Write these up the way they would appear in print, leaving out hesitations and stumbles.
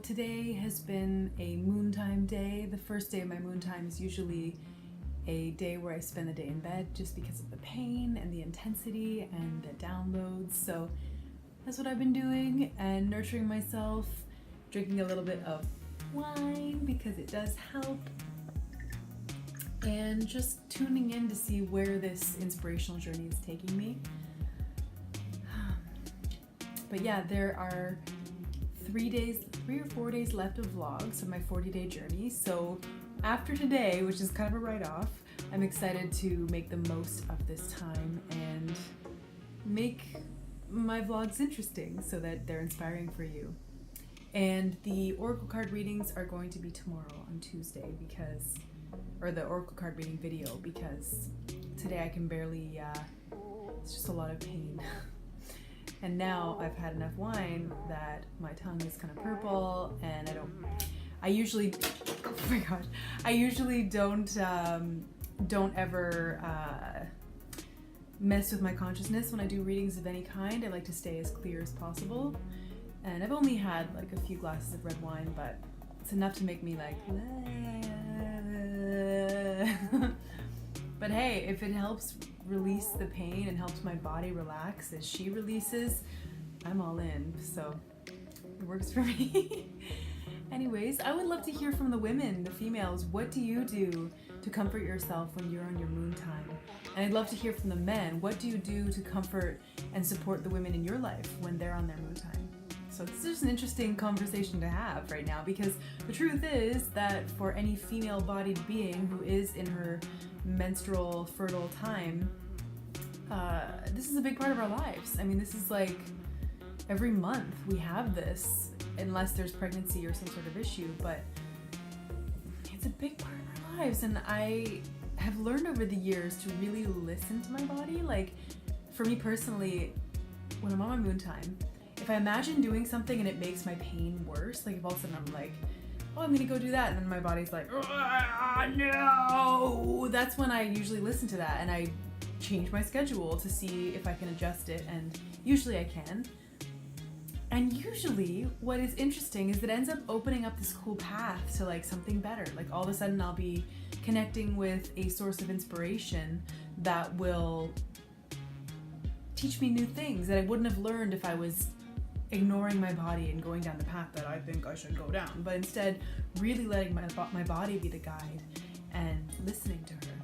today has been a moontime day. The first day of my moontime is usually a day where I spend the day in bed just because of the pain and the intensity and the downloads. So that's what I've been doing, and nurturing myself, drinking a little bit of wine because it does help, and just tuning in to see where this inspirational journey is taking me. But yeah, there are 3 or 4 days left of vlogs of my 40-day journey. So after today, which is kind of a write-off, I'm excited to make the most of this time and make my vlogs interesting so that they're inspiring for you. And the oracle card readings are going to be tomorrow on Tuesday or the oracle card reading video, because today I can barely, it's just a lot of pain. And now I've had enough wine that my tongue is kind of purple, and I usually don't ever mess with my consciousness when I do readings of any kind. I like to stay as clear as possible. And I've only had like a few glasses of red wine, but it's enough to make me like, but hey, if it helps release the pain and helps my body relax as she releases, I'm all in. So it works for me. Anyways, I would love to hear from the women, the females. What do you do to comfort yourself when you're on your moon time? And I'd love to hear from the men. What do you do to comfort and support the women in your life when they're on their moon time? So this is just an interesting conversation to have right now, because the truth is that for any female-bodied being who is in her menstrual fertile time, this is a big part of our lives. I mean, this is like every month we have this, unless there's pregnancy or some sort of issue, but it's a big part of our lives. And I have learned over the years to really listen to my body. Like, for me personally, when I'm on my moon time, if I imagine doing something and it makes my pain worse, like if all of a sudden I'm like, oh, I'm gonna go do that, and then my body's like, no, that's when I usually listen to that, and I change my schedule to see if I can adjust it, and usually I can. And usually what is interesting is that it ends up opening up this cool path to like something better. Like all of a sudden I'll be connecting with a source of inspiration that will teach me new things that I wouldn't have learned if I was ignoring my body and going down the path that I think I should go down, but instead really letting my body be the guide and listening to her.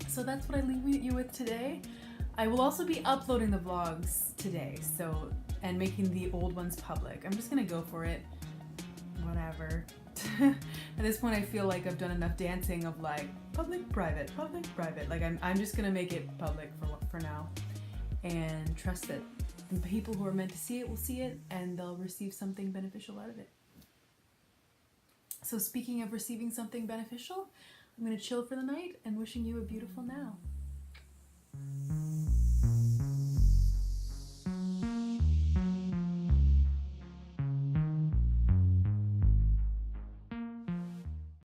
So that's what I leave you with today. I will also be uploading the vlogs today, and making the old ones public. I'm just gonna go for it, whatever. At this point I feel like I've done enough dancing of like public, private, like I'm just gonna make it public for now, and trust that the people who are meant to see it will see it, and they'll receive something beneficial out of it. So speaking of receiving something beneficial, I'm gonna chill for the night and wishing you a beautiful now.